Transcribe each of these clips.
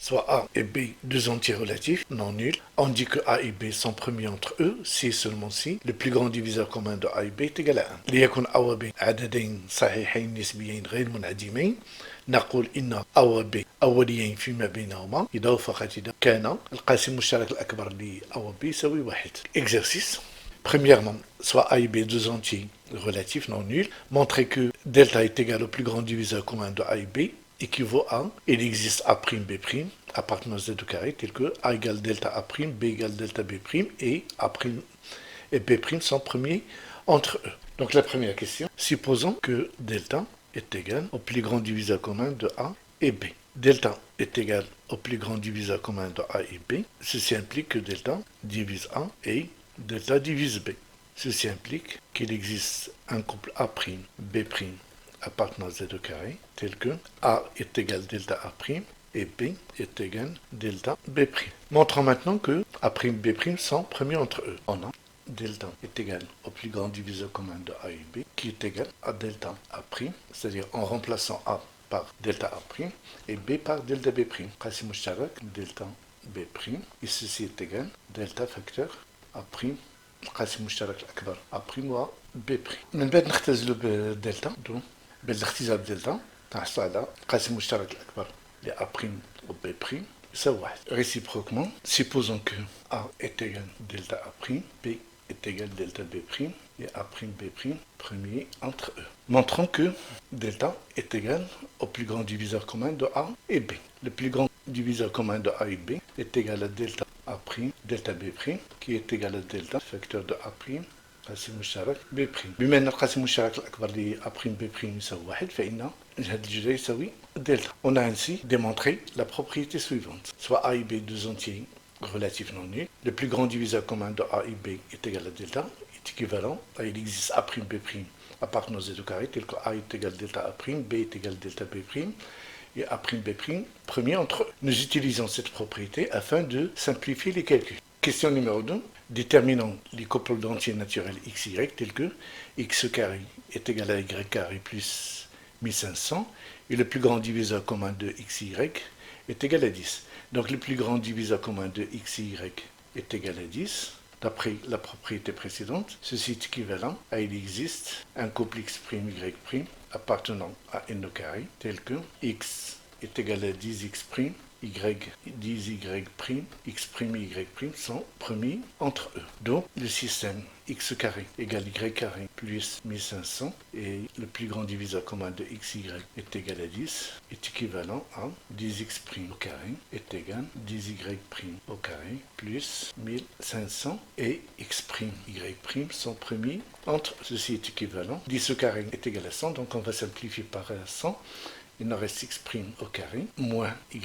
soit A et B, deux entiers relatifs, non nuls. On dit que A et B sont premiers entre eux, si et seulement si le plus grand diviseur commun de A et B est égal à 1. ليكن A و B عددين صحيحين نسبيين غير منعدمين، نقول إن A و B أوليين فيما بينهما إذا وافقت إذا كان القاسم المشترك الأكبر ل A و B يساوي 1. Exercice. Premièrement, soit A et B, deux entiers relatifs non nuls, montrer que delta est égal au plus grand diviseur commun de A et B équivaut à, il existe A', B', appartenant Z au carré, tel que A égale delta A', B égale delta B', et A' et B' sont premiers entre eux. Donc la première question, supposons que delta est égal au plus grand diviseur commun de A et B. Delta est égal au plus grand diviseur commun de A et B. Ceci implique que delta divise A et delta divise B. Ceci implique qu'il existe un couple A', B' appartenant à Z au carré, tel que A est égal delta A' et B est égal delta B'. Montrons maintenant que A', B' sont premiers entre eux. On a delta est égal au plus grand diviseur commun de A et B, qui est égal à delta A', c'est-à-dire en remplaçant A par delta A' et B par delta B'. قاسم مشترك delta B', et ceci est égal delta facteur A', القاسم المشترك الأكبر A' و B'. من بعد نختزلوا بدلتا بالاختزال بدلتا تحصل على القاسم المشترك الأكبر ل A' و B' يساوي 1. Réciproquement, supposons que A est égal delta A', B est égal delta B' et A', B' premier entre eux. Montrons que delta est égal au plus grand diviseur commun de A et B. Le plus grand diviseur commun de A et B est égal à delta A', delta B', qui est égal à delta facteur de A', قاسم مشترك B'. بما أن القاسم المشترك الأكبر ل A', B' يساوي 1 فإن هذا الجزء يساوي delta. On a ainsi démontré la propriété suivante. Soit A et B deux entiers relatifs non nuls, le plus grand diviseur commun de A et B est égal à delta, est équivalent à il existe A', B' appartenant à Z au carré, tel que A est égal delta A', B est égal delta B', et A', B' premier entre eux. Nous utilisons cette propriété afin de simplifier les calculs. Question numéro 2. Déterminons les couples d'entiers naturels x, y, tels que x carré est égal à y carré plus 1500, et le plus grand diviseur commun de x, y est égal à 10. Donc le plus grand diviseur commun de x, y est égal à 10. D'après la propriété précédente, ceci est équivalent à il existe un couple x', y' appartenant à n au carré, tel que x est égal à 10x', y 10y', x', y' sont premiers entre eux. Donc le système x carré égale y carré plus 1500 et le plus grand diviseur commun de x, y est égal à 10 est équivalent à 10x' au carré est égal à 10y' au carré plus 1500 et x', y' sont premiers entre eux. Ceci est équivalent. 10 au carré est égal à 100, donc on va simplifier par 100. Il nous reste x' au carré moins y'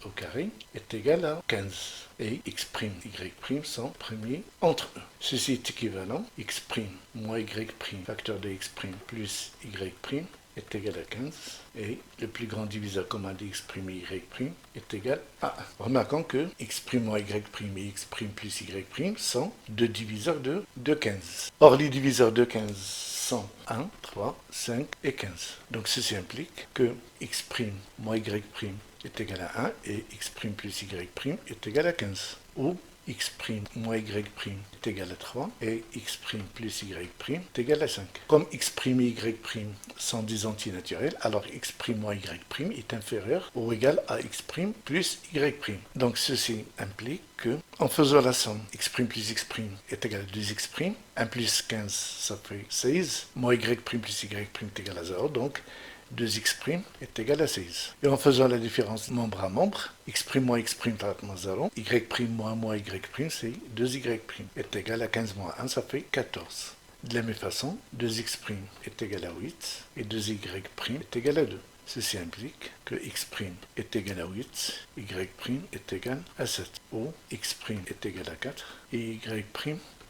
au carré est égal à 15. Et x', y' sont premiers entre eux. Ceci est équivalent. X' moins y' facteur de x' plus y' est égal à 15. Et le plus grand diviseur commun de x' et y' est égal à 1. Remarquons que x' moins y' et x' plus y' sont deux diviseurs de 15. Or, les diviseurs de 15 sont 1, 3, 5 et 15. Donc ceci implique que x' moins y' est égal à 1 et x' plus y' est égal à 15. Ou x' moins y' est égal à 3 et x' plus y' est égal à 5. Comme x' et y' sont des entiers naturels, alors x' moins y' est inférieur ou égal à x' plus y'. Donc ceci implique que, en faisant la somme x' plus x' est égal à 2x', 1 plus 15 ça fait 16, moins y' plus y' est égal à 0, donc 2x' est égal à 16. Et en faisant la différence membre à membre, x' moins x' partant 0, y' moins y', c'est 2y' est égal à 15 moins 1, ça fait 14. De la même façon, 2x' est égal à 8 et 2y' est égal à 2. Ceci implique que x' est égal à 8, y' est égal à 7, ou x' est égal à 4 et y'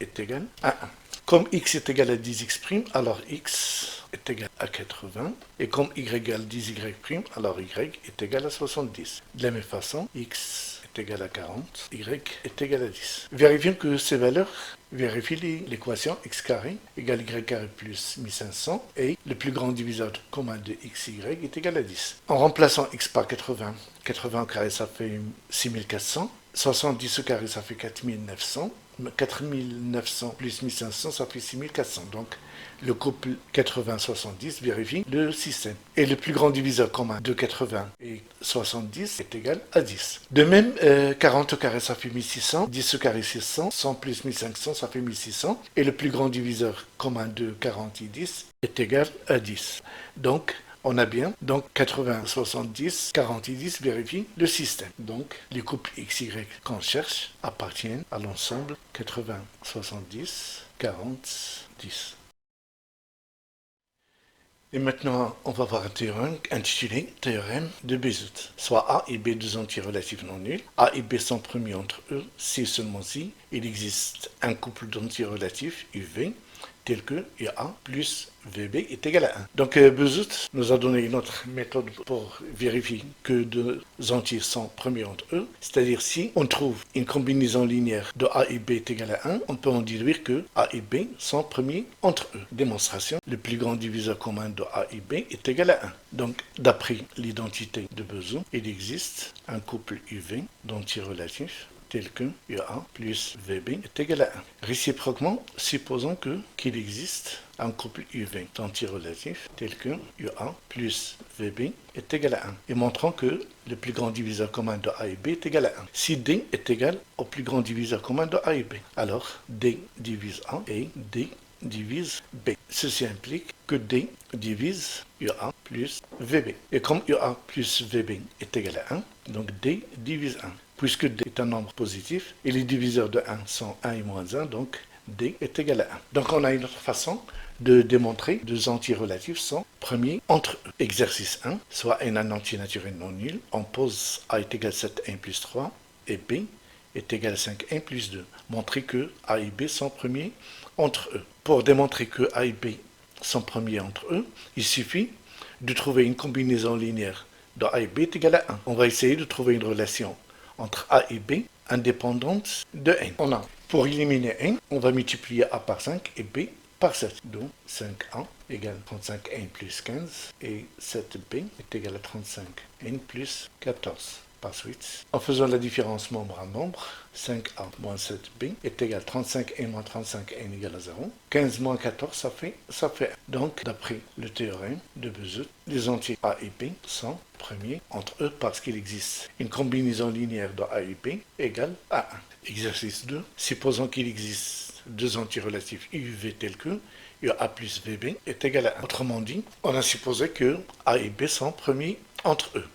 est égal à 1. Comme x est égal à 10x', alors x est égal à 80. Et comme y égale 10y', alors y est égal à 70. De la même façon, x est égal à 40, y est égal à 10. Vérifions que ces valeurs vérifient l'équation x carré égale y carré plus 1500 et le plus grand diviseur commun de xy est égal à 10. En remplaçant x par 80, 80 au carré ça fait 6400, 70 au carré ça fait 4900, 4900 plus 1500 ça fait 6400. Donc le couple 80-70 vérifie le système. Et le plus grand diviseur commun de 80 et 70 est égal à 10. De même, 40 au carré ça fait 1600, 10 au carré 600, 100 plus 1500 ça fait 1600. Et le plus grand diviseur commun de 40 et 10 est égal à 10. Donc, on a bien, donc 80, 70, 40 et 10 vérifient le système. Donc, les couples XY qu'on cherche appartiennent à l'ensemble 80, 70, 40, 10. Et maintenant, on va voir un théorème intitulé théorème de Bézout. Soit A et B deux entiers relatifs non nuls, A et B sont premiers entre eux, si seulement si il existe un couple d'entiers relatifs, UV, tel que A plus VB est égal à 1. Donc Bézout nous a donné une autre méthode pour vérifier que deux entiers sont premiers entre eux, c'est-à-dire si on trouve une combinaison linéaire de A et B est égal à 1, on peut en déduire que A et B sont premiers entre eux. Démonstration, le plus grand diviseur commun de A et B est égal à 1. Donc d'après l'identité de Bézout, il existe un couple UV d'entiers relatifs tel que UA plus VB est égal à 1. Réciproquement, supposons qu'il existe un couple UV d'entiers relatifs tel que UA plus VB est égal à 1 et montrons que le plus grand diviseur commun de A et B est égal à 1. Si D est égal au plus grand diviseur commun de A et B, alors D divise A et D divise B. Ceci implique que D divise UA plus VB. Et comme UA plus VB est égal à 1, donc D divise 1. Puisque D est un nombre positif et les diviseurs de 1 sont 1 et moins 1, donc D est égal à 1. Donc on a une autre façon de démontrer que deux entiers relatifs sont premiers entre eux. Exercice 1, soit n un entier naturel non nul, on pose A est égal à 7n plus 3 et B est égal à 5n plus 2. Montrer que A et B sont premiers entre eux. Pour démontrer que A et B sont premiers entre eux, il suffit de trouver une combinaison linéaire de A et B est égal à 1. On va essayer de trouver une relation entre A et B indépendante de n. On a, pour éliminer n, on va multiplier A par 5 et B par 7. Donc 5A égale 35n plus 15 et 7B est égal à 35n plus 14. Par suite, en faisant la différence membre à membre, 5A moins 7B est égal à 35n moins 35n égale à 0. 15 moins 14, ça fait 1. Donc, d'après le théorème de Bézout, les entiers A et B sont premiers entre eux parce qu'il existe une combinaison linéaire de A et B égale à 1. Exercice 2. Supposons qu'il existe deux entiers relatifs UV tels que UA plus VB est égal à 1. Autrement dit, on a supposé que A et B sont premiers entre eux.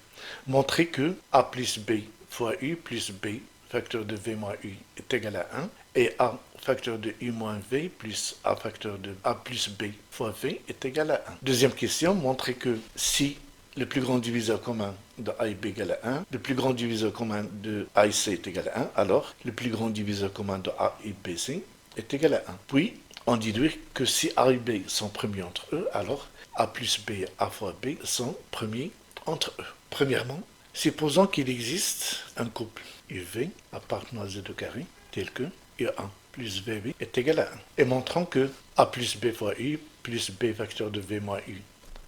Montrer que A plus B fois U plus B facteur de V moins U est égal à 1 et A facteur de U moins V plus A facteur de A plus B fois V est égal à 1. Deuxième question, montrer que si le plus grand diviseur commun de A et B égale à 1, le plus grand diviseur commun de A et C est égal à 1, alors le plus grand diviseur commun de A et BC est égal à 1. Puis, on déduit que si A et B sont premiers entre eux, alors A plus B, A fois B sont premiers entre eux. Premièrement, supposons qu'il existe un couple UV appartenant à Z au carré, tel que UA plus VB est égal à 1. Et montrons que A plus B fois U plus B facteur de V moins U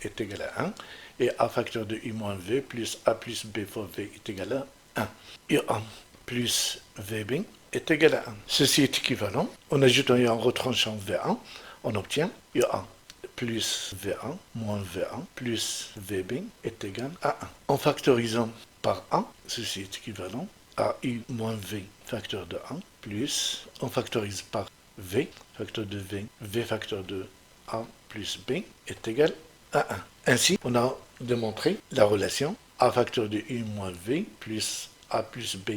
est égal à 1. Et A facteur de U moins V plus A plus B fois V est égal à 1. UA plus VB est égal à 1. Ceci est équivalent. En ajoutant et en retranchant V1, on obtient UA plus V1 moins V1 plus VB est égal à 1. En factorisant par A, ceci est équivalent à U moins V facteur de 1 plus, on factorise par V, facteur de V, V facteur de A plus B est égal à 1. Ainsi, on a démontré la relation A facteur de U moins V plus A plus B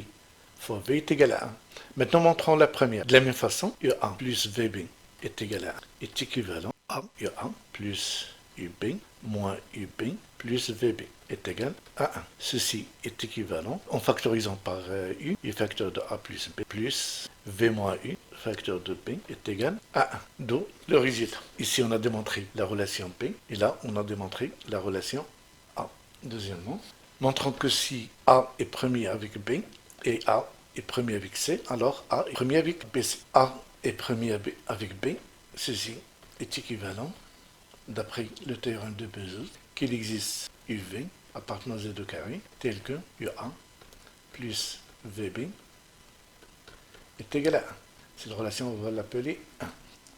fois V est égal à 1. Maintenant, montrons la première. De la même façon, UA plus VB est égal à 1 est équivalent à UA plus UB moins UB plus VB est égal à 1. Ceci est équivalent en factorisant par U, U facteur de A plus B plus V moins U facteur de B est égal à 1. D'où le résultat. Ici, on a démontré la relation P et là, on a démontré la relation A. Deuxièmement, montrons que si A est premier avec B, et A est premier avec C, alors A est premier avec B. A est premier avec B, ceci est équivalent, d'après le théorème de Bézout, qu'il existe UV appartenant à Z2 carré, tel que UA plus VB est égal à 1. Cette relation, on va l'appeler 1.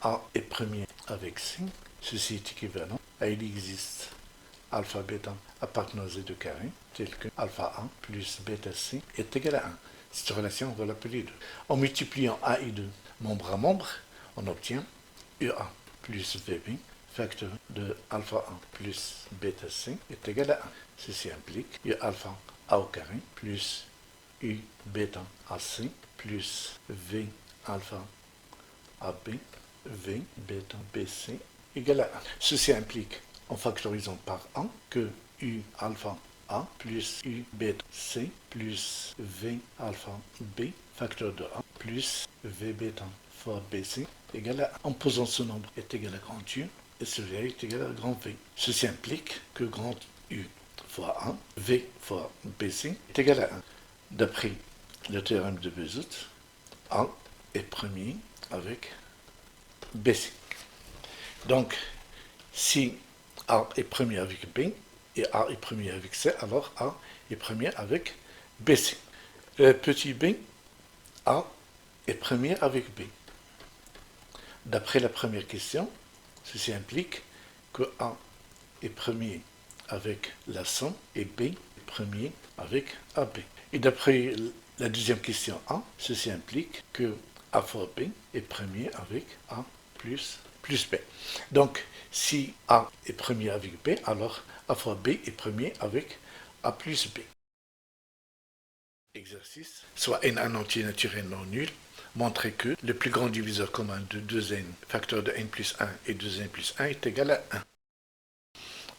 A est premier avec C, ceci est équivalent à il existe alpha bêta appartenant à Z2 carré, tel que alpha A plus bêta C est égal à 1. Cette relation, on va l'appeler 2. En multipliant A et 2 membre à membre, on obtient UA plus VB, facteur de alpha A plus bêta C est égal à 1. Ceci implique U alpha A au carré plus U bêta AC plus V alpha AB, V bêta BC égale à 1. Ceci implique, en factorisant par 1, que U alpha A plus U bêta C plus V alpha B, facteur de A, plus V bêta fois BC égale à 1. En posant ce nombre est égal à grand U et celui-là est égal à grand V. Ceci implique que grand U fois A, V fois BC est égal à 1. D'après le théorème de Bézout, A est premier avec BC. Donc, si A est premier avec B et A est premier avec C, alors A est premier avec BC. Petit b, A est premier avec B. D'après la première question, ceci implique que A est premier avec la somme et B est premier avec AB. Et d'après la deuxième question A, ceci implique que A fois B est premier avec A plus B. Donc, si A est premier avec B, alors A fois B est premier avec A plus B. Exercice. Soit n un entier naturel non nul, montrer que le plus grand diviseur commun de 2n, facteur de n plus 1 et 2n plus 1 est égal à 1.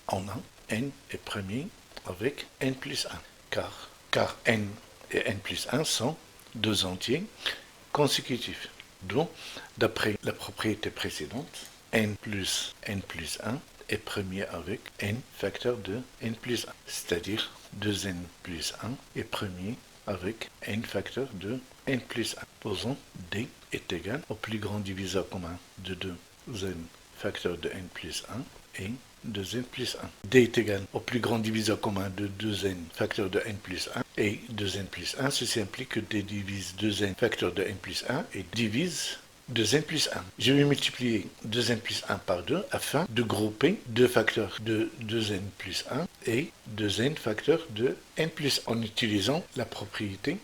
En A, n est premier avec n plus 1, car n et n plus 1 sont deux entiers consécutifs. Donc, d'après la propriété précédente, n plus 1 est premier avec n facteur de n plus 1, c'est-à-dire 2n plus 1 est premier avec n facteur de n plus 1. Posons d est égal au plus grand diviseur commun de 2n facteur de n plus 1 et 2n plus 1. D est égal au plus grand diviseur commun de 2n facteur de n plus 1 et 2n plus 1. Ceci implique que D divise 2n facteur de n plus 1 et divise 2n plus 1. Je vais multiplier 2n plus 1 par 2 afin de grouper deux facteurs de 2n plus 1 et 2n facteur de n plus 1 en utilisant la propriété.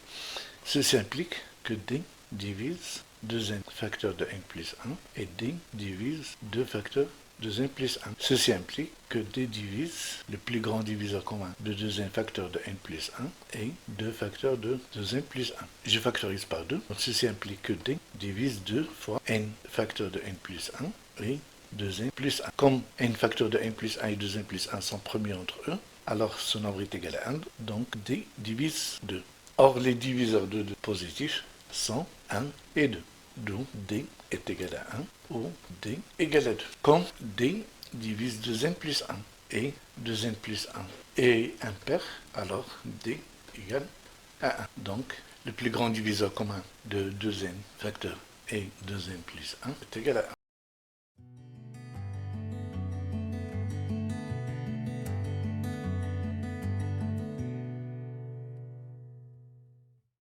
Ceci implique que D divise 2n facteur de n plus 1 et D divise 2 facteurs 2n plus 1. Ceci implique que D divise le plus grand diviseur commun de 2n facteur de n plus 1 et 2 facteurs de 2n plus 1. Je factorise par 2. Donc ceci implique que D divise 2 fois n facteur de n plus 1 et 2n plus 1. Comme n facteur de n plus 1 et 2n plus 1 sont premiers entre eux, alors ce nombre est égal à 1, donc D divise 2. Or, les diviseurs de 2 positifs sont 1 et 2. Donc D est égal à 1 ou D égale à 2. Comme D divise 2n plus 1 et 2n plus 1 est impair, alors D égale à 1. Donc, le plus grand diviseur commun de 2n facteur et 2n plus 1 est égal à 1.